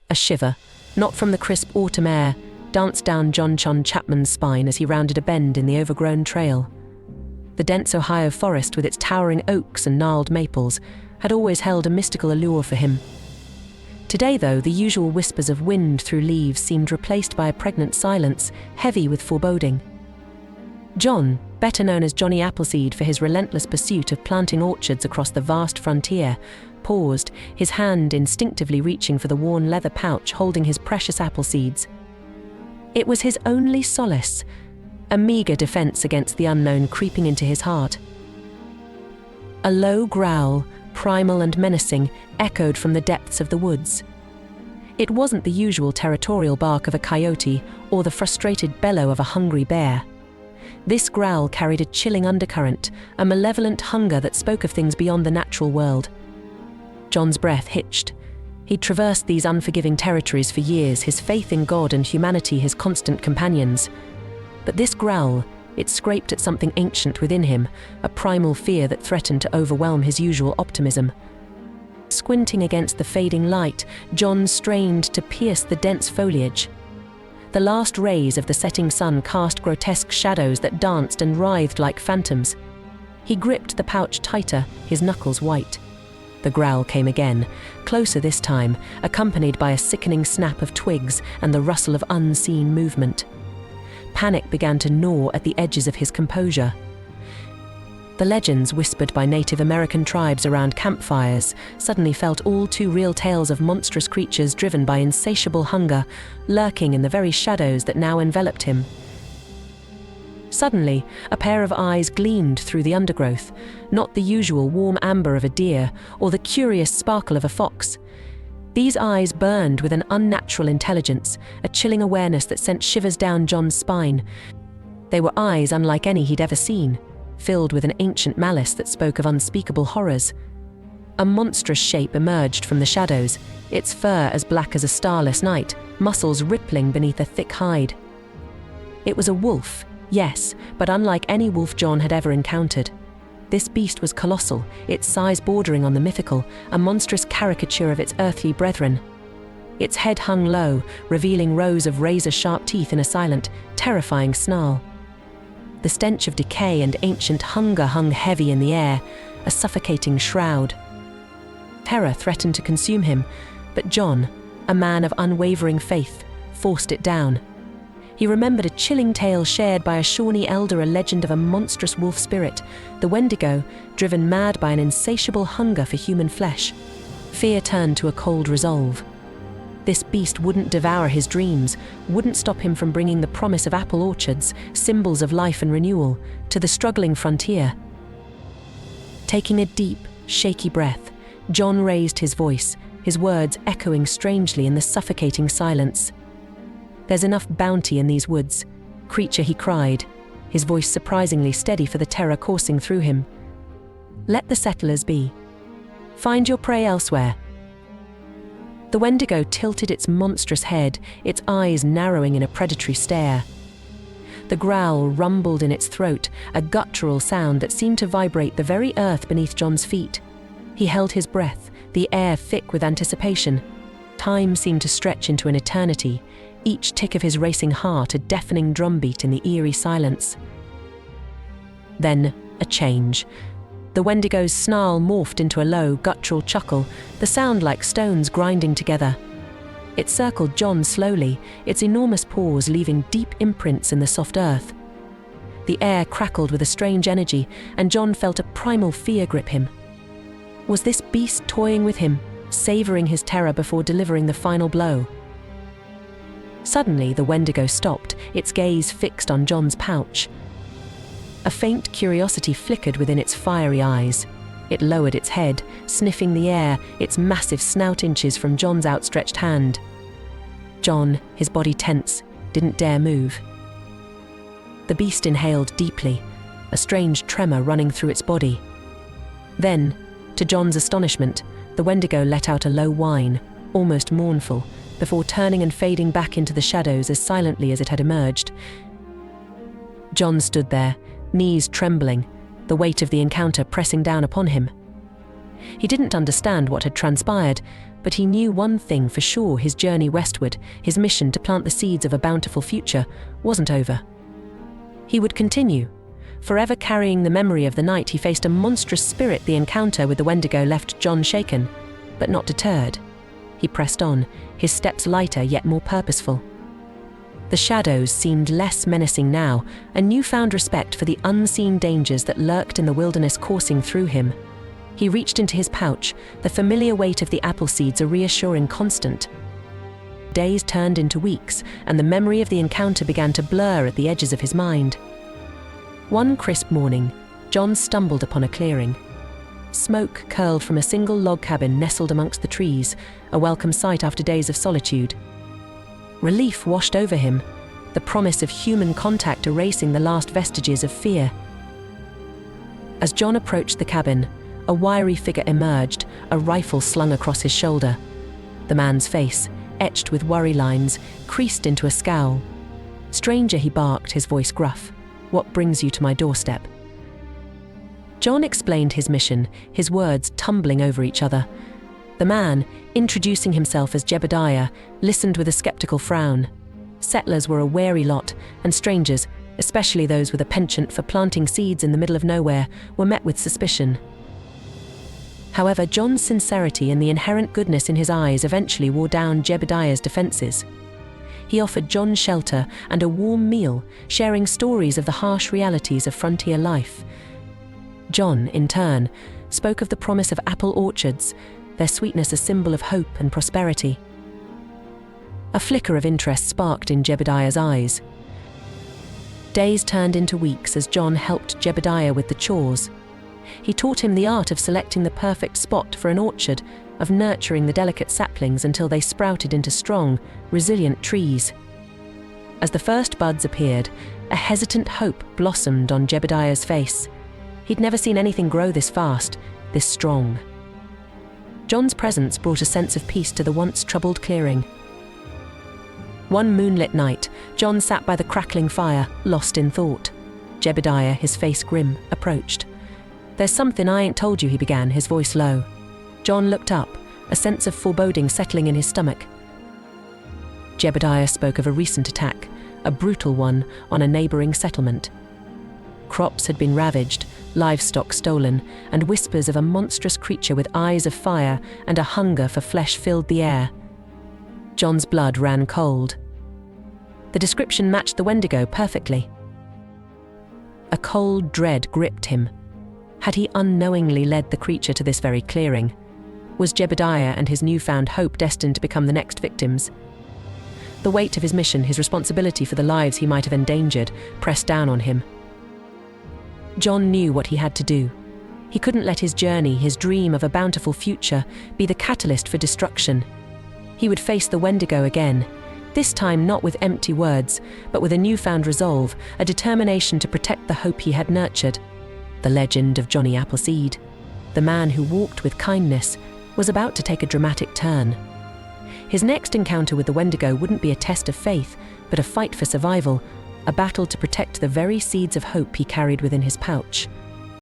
A shiver, not from the crisp autumn air, danced down John Chapman's spine as he rounded a bend in the overgrown trail. The dense Ohio forest with its towering oaks and gnarled maples had always held a mystical allure for him. Today, though, the usual whispers of wind through leaves seemed replaced by a pregnant silence, heavy with foreboding. John, better known as Johnny Appleseed for his relentless pursuit of planting orchards across the vast frontier, paused, his hand instinctively reaching for the worn leather pouch holding his precious apple seeds. It was his only solace, a meager defense against the unknown creeping into his heart. A low growl, primal and menacing, echoed from the depths of the woods. It wasn't the usual territorial bark of a coyote or the frustrated bellow of a hungry bear. This growl carried a chilling undercurrent, a malevolent hunger that spoke of things beyond the natural world. John's breath hitched. He'd traversed these unforgiving territories for years, his faith in God and humanity his constant companions. But this growl, it scraped at something ancient within him, a primal fear that threatened to overwhelm his usual optimism. Squinting against the fading light, John strained to pierce the dense foliage. The last rays of the setting sun cast grotesque shadows that danced and writhed like phantoms. He gripped the pouch tighter, his knuckles white. The growl came again, closer this time, accompanied by a sickening snap of twigs and the rustle of unseen movement. Panic began to gnaw at the edges of his composure. The legends whispered by Native American tribes around campfires suddenly felt all too real tales of monstrous creatures driven by insatiable hunger, lurking in the very shadows that now enveloped him. Suddenly, a pair of eyes gleamed through the undergrowth, not the usual warm amber of a deer or the curious sparkle of a fox. These eyes burned with an unnatural intelligence, a chilling awareness that sent shivers down John's spine. They were eyes unlike any he'd ever seen, filled with an ancient malice that spoke of unspeakable horrors. A monstrous shape emerged from the shadows, its fur as black as a starless night, muscles rippling beneath a thick hide. It was a wolf, yes, but unlike any wolf John had ever encountered. This beast was colossal, its size bordering on the mythical, a monstrous caricature of its earthly brethren. Its head hung low, revealing rows of razor-sharp teeth in a silent, terrifying snarl. The stench of decay and ancient hunger hung heavy in the air, a suffocating shroud. Terror threatened to consume him, but John, a man of unwavering faith, forced it down. He remembered a chilling tale shared by a Shawnee elder, a legend of a monstrous wolf spirit, the Wendigo, driven mad by an insatiable hunger for human flesh. Fear turned to a cold resolve. This beast wouldn't devour his dreams, wouldn't stop him from bringing the promise of apple orchards, symbols of life and renewal, to the struggling frontier. Taking a deep, shaky breath, John raised his voice, his words echoing strangely in the suffocating silence. "There's enough bounty in these woods," creature, he cried, his voice surprisingly steady for the terror coursing through him. "Let the settlers be. Find your prey elsewhere." The Wendigo tilted its monstrous head, its eyes narrowing in a predatory stare. The growl rumbled in its throat, a guttural sound that seemed to vibrate the very earth beneath John's feet. He held his breath, the air thick with anticipation. Time seemed to stretch into an eternity, each tick of his racing heart a deafening drumbeat in the eerie silence. Then, a change. The Wendigo's snarl morphed into a low, guttural chuckle, the sound like stones grinding together. It circled John slowly, its enormous paws leaving deep imprints in the soft earth. The air crackled with a strange energy, and John felt a primal fear grip him. Was this beast toying with him, savoring his terror before delivering the final blow? Suddenly, the Wendigo stopped, its gaze fixed on John's pouch. A faint curiosity flickered within its fiery eyes. It lowered its head, sniffing the air, its massive snout inches from John's outstretched hand. John, his body tense, didn't dare move. The beast inhaled deeply, a strange tremor running through its body. Then, to John's astonishment, the Wendigo let out a low whine, almost mournful, before turning and fading back into the shadows as silently as it had emerged. John stood there, knees trembling, the weight of the encounter pressing down upon him. He didn't understand what had transpired, but he knew one thing for sure: his journey westward, his mission to plant the seeds of a bountiful future, wasn't over. He would continue, forever carrying the memory of the night he faced a monstrous spirit. The encounter with the Wendigo left John shaken, but not deterred. He pressed on, his steps lighter yet more purposeful. The shadows seemed less menacing now, a newfound respect for the unseen dangers that lurked in the wilderness coursing through him. He reached into his pouch, the familiar weight of the apple seeds a reassuring constant. Days turned into weeks, and the memory of the encounter began to blur at the edges of his mind. One crisp morning, John stumbled upon a clearing. Smoke curled from a single log cabin nestled amongst the trees, a welcome sight after days of solitude. Relief washed over him, the promise of human contact erasing the last vestiges of fear. As John approached the cabin, a wiry figure emerged, a rifle slung across his shoulder. The man's face, etched with worry lines, creased into a scowl. "Stranger," he barked, his voice gruff, "what brings you to my doorstep?" John explained his mission, his words tumbling over each other. The man, introducing himself as Jebadiah, listened with a skeptical frown. Settlers were a wary lot, and strangers, especially those with a penchant for planting seeds in the middle of nowhere, were met with suspicion. However, John's sincerity and the inherent goodness in his eyes eventually wore down Jebadiah's defenses. He offered John shelter and a warm meal, sharing stories of the harsh realities of frontier life. John, in turn, spoke of the promise of apple orchards, their sweetness a symbol of hope and prosperity. A flicker of interest sparked in Jebadiah's eyes. Days turned into weeks as John helped Jebadiah with the chores. He taught him the art of selecting the perfect spot for an orchard, of nurturing the delicate saplings until they sprouted into strong, resilient trees. As the first buds appeared, a hesitant hope blossomed on Jebadiah's face. He'd never seen anything grow this fast, this strong. John's presence brought a sense of peace to the once troubled clearing. One moonlit night, John sat by the crackling fire, lost in thought. Jebadiah, his face grim, approached. "There's something I ain't told you," he began, his voice low. John looked up, a sense of foreboding settling in his stomach. Jebadiah spoke of a recent attack, a brutal one, on a neighboring settlement. Crops had been ravaged, livestock stolen, and whispers of a monstrous creature with eyes of fire and a hunger for flesh filled the air. John's blood ran cold. The description matched the Wendigo perfectly. A cold dread gripped him. Had he unknowingly led the creature to this very clearing? Was Jebadiah and his newfound hope destined to become the next victims? The weight of his mission, his responsibility for the lives he might have endangered, pressed down on him. John knew what he had to do. He couldn't let his journey, his dream of a bountiful future, be the catalyst for destruction. He would face the Wendigo again, this time not with empty words, but with a newfound resolve, a determination to protect the hope he had nurtured. The legend of Johnny Appleseed, the man who walked with kindness, was about to take a dramatic turn. His next encounter with the Wendigo wouldn't be a test of faith, but a fight for survival, a battle to protect the very seeds of hope he carried within his pouch.